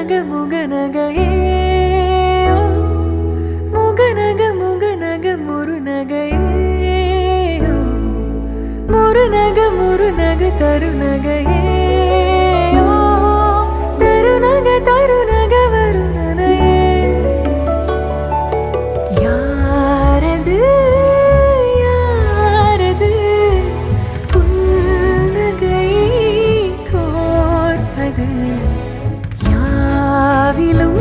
முகநகையே முகநக முகநக முருநகையே முருநக தருநகையே தருநக தருநக வருணனையே யாரது யாரது புன்னகை கோர்த்தது யாவிலும்